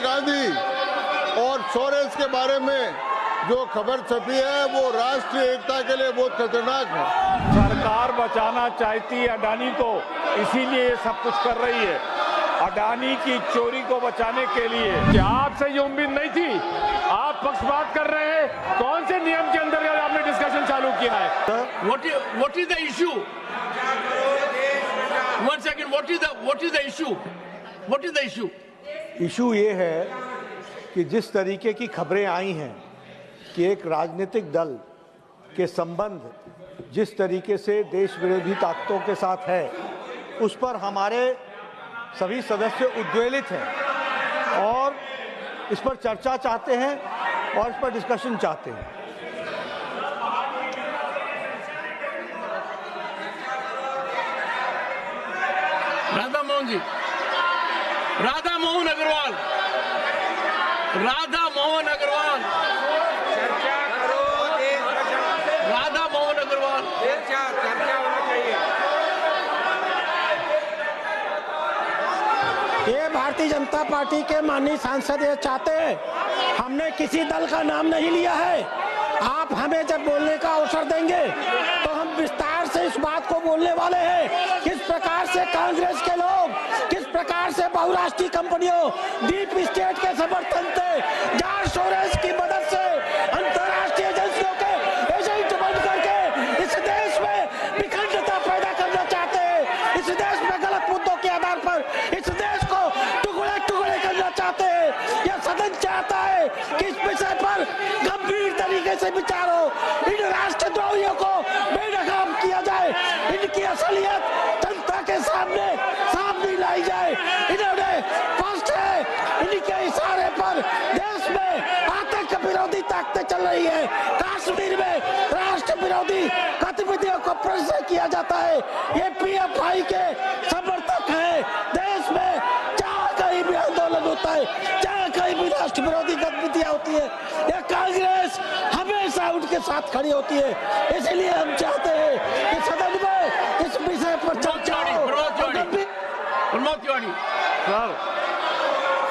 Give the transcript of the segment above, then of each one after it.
गांधी और सोरेस के बारे में जो खबर छपी है वो राष्ट्रीय एकता के लिए बहुत खतरनाक है। सरकार बचाना चाहती है अडानी को, इसीलिए ये सब कुछ कर रही है। अडानी की चोरी को बचाने के लिए क्या आपसे ये उम्मीद नहीं थी? आप पक्षपात कर रहे हैं। कौन से नियम के अंतर्गत आपने डिस्कशन चालू किया है? What is the issue? One second. What is the issue? What is the issue? Issue ये है कि जिस तरीके की खबरें आई हैं कि एक राजनीतिक दल के संबंध जिस तरीके से देश विरोधी ताकतों के साथ है, उस पर हमारे सभी सदस्य उद्वेलित हैं और इस पर चर्चा चाहते हैं और इस पर डिस्कशन चाहते हैं। राधा मोहन जी, राधा मोहन अग्रवाल, राधा मोहन अग्रवाल, चर्चा करो, राधा मोहन अग्रवाल, चर्चा होना चाहिए। ये भारतीय जनता पार्टी के माननीय सांसद ये चाहते हैं, हमने किसी दल का नाम नहीं लिया है। आप हमें जब बोलने का अवसर देंगे तो हम विस्तार से इस बात को बोलने वाले हैं, किस प्रकार से कांग्रेस के लोग, किस प्रकार से बहुराष्ट्रीय कंपनियों, डीप स्टेट के समर्थन से, जॉर्ज सोरोस की मदद से, अंतर्राष्ट्रीय एजेंसियों के एजेंट बन करके इस देश में विखंडता पैदा करना चाहते हैं। इस देश में गलत मुद्दों के आधार पर इस देश को टुकड़े टुकड़े करना चाहते हैं। यह सदन चाहता है कि इस विषय पर गंभीर तरीके से विचार हो, इन राष्ट्रद्रोहियों को बेनकाम किया जाए, इनकी असलियत जनता के सामने सामने लाई जाए। इन्होंने स्पष्ट है, इनके इशारे पर देश में आतंक विरोधी ताकतें चल रही है। कश्मीर में राष्ट्र विरोधी गतिविधियों को प्रदर्शित किया जाता है। ये पीएफआई के समर्थक है। देश में जहाँ कहीं भी आंदोलन होता है, जहाँ कहीं भी राष्ट्र विरोधी गतिविधियां होती है, ये कांग्रेस हमेशा उनके साथ खड़ी होती है। इसलिए हम चाहते हैं कि सदन में इस विषय पर चर्चा हो।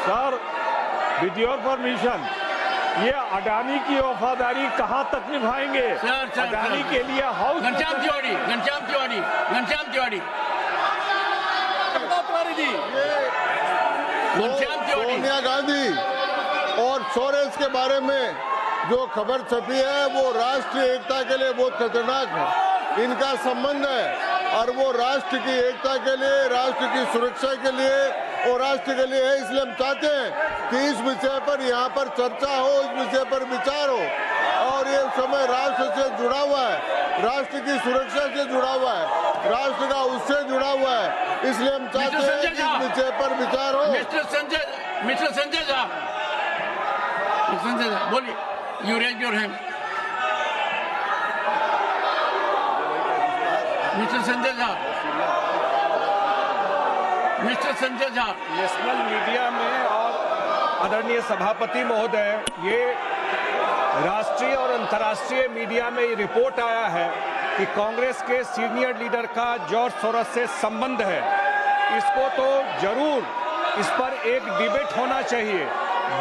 सर, विद योर परमिशन, ये अडानी की वफादारी कहाँ तक निभाएंगे? अडानी के लिए हाउस घनश्याम तिवारी, घनश्याम तिवारी, घनश्याम तिवारी, सोनिया गांधी और सोरेस के बारे में जो खबर छपी है वो राष्ट्रीय एकता के लिए बहुत खतरनाक है। इनका संबंध है और वो राष्ट्र की एकता के लिए, राष्ट्र की सुरक्षा के लिए और राष्ट्र के लिए है। इसलिए हम चाहते हैं कि इस विषय पर यहाँ पर चर्चा हो, इस विषय पर विचार हो। और ये समय राष्ट्र से जुड़ा हुआ है, राष्ट्र की सुरक्षा से जुड़ा हुआ है, राष्ट्र का उससे जुड़ा हुआ है। इसलिए हम चाहते हैं कि इस विषय पर विचार हो। मिस्टर संजय झा, बोलिए, you raise your hand. Mister Sanjay Jha, mister Sanjay Jha. National media में और आदरणीय सभापति महोदय, ये राष्ट्रीय और अंतर्राष्ट्रीय मीडिया में ये रिपोर्ट आया है कि कांग्रेस के सीनियर लीडर का जॉर्ज सोरोस से संबंध है। इसको तो जरूर इस पर एक डिबेट होना चाहिए।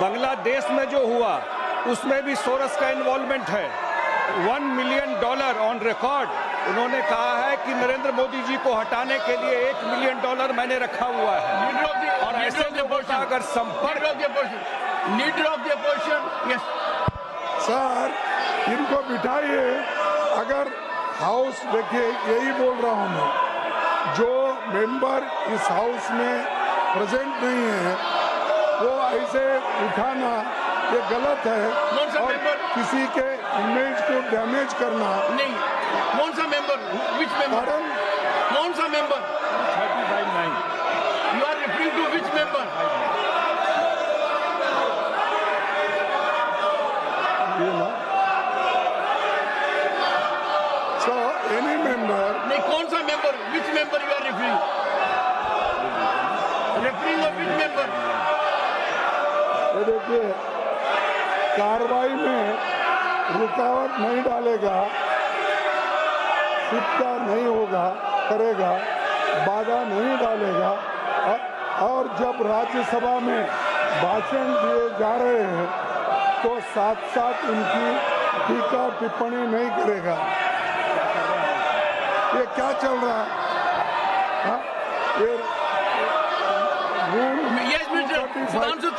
बांग्लादेश में जो हुआ उसमें भी सोरोस का इन्वॉल्वमेंट है। $1 मिलियन ऑन रिकॉर्ड उन्होंने कहा है कि नरेंद्र मोदी जी को हटाने के लिए $1 मिलियन मैंने रखा हुआ है। और ऐसे लोगों का अगर संपर्क leader of the opposition, yes sir, इनको बिठाइए। अगर हाउस, देखिए यही बोल रहा हूँ मैं, जो मेंबर इस हाउस में प्रेजेंट नहीं है वो ऐसे उठाना ये गलत है और किसी के इमेज को डैमेज करना नहीं। कौन सा मेंबर, विच मेंबर, कौन सा member? 35-9 you are referring to which member? So any member, नहीं, कौन सा member, which member you are referring? Referring of which member? ये देखिए, कार्रवाई में रुकावट नहीं डालेगा, सिक्का नहीं होगा, करेगा, बाधा नहीं डालेगा। और जब राज्यसभा में भाषण दिए जा रहे हैं तो साथ साथ उनकी टीका टिप्पणी नहीं करेगा। ये क्या चल रहा है? हाँ? ये Yes, Mr. Sudhanshu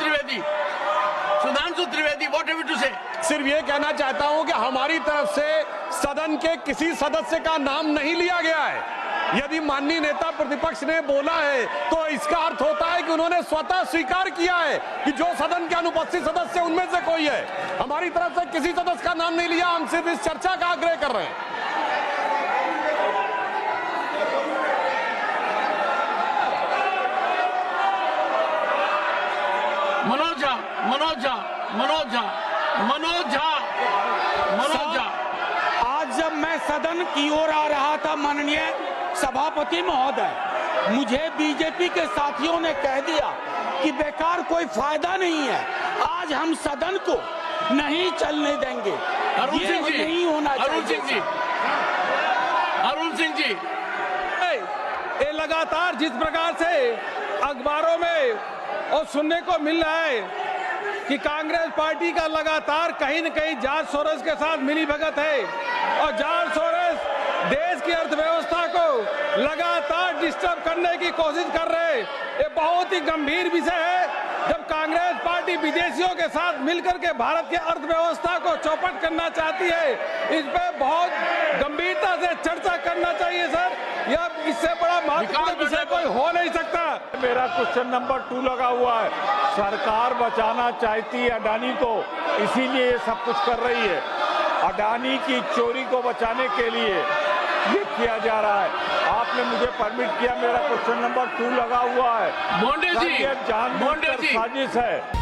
Trivedi, what have you to say? सिर्फ ये कहना चाहता हूं कि हमारी तरफ से सदन के किसी सदस्य का नाम नहीं लिया गया है। यदि माननीय नेता प्रतिपक्ष ने बोला है तो इसका अर्थ होता है कि उन्होंने स्वतः स्वीकार किया है कि जो सदन के अनुपस्थित सदस्य उनमें से कोई है। हमारी तरफ से किसी सदस्य का नाम नहीं लिया, हम सिर्फ इस चर्चा का आग्रह कर रहे हैं। मनोज झा। आज जब मैं सदन की ओर आ रहा था माननीय सभापति महोदय, मुझे बीजेपी के साथियों ने कह दिया कि बेकार कोई फायदा नहीं है, आज हम सदन को नहीं चलने देंगे। ये नहीं होना चाहिए। अरुण सिंह जी, ये लगातार जिस प्रकार से अखबारों में और सुनने को मिल रहा है कि कांग्रेस पार्टी का लगातार कहीं न कहीं जॉर्ज सोरोस के साथ मिलीभगत है और जॉर्ज सोरोस देश की अर्थव्यवस्था को लगातार डिस्टर्ब करने की कोशिश कर रहे हैं। ये बहुत ही गंभीर विषय है। जब कांग्रेस पार्टी विदेशियों के साथ मिलकर के भारत की अर्थव्यवस्था को चौपट करना चाहती है, इस पे बहुत गंभीरता से चर्चा करना चाहिए सर। यह इससे बड़ा महत्वपूर्ण विषय कोई हो नहीं सकता। मेरा क्वेश्चन नंबर 2 लगा हुआ है। सरकार बचाना चाहती है अडानी को, इसीलिए ये सब कुछ कर रही है। अडानी की चोरी को बचाने के लिए ये किया जा रहा है। आपने मुझे परमिट किया, मेरा क्वेश्चन नंबर 2 लगा हुआ है। मोंडे जी, जानबूझकर साजिश है।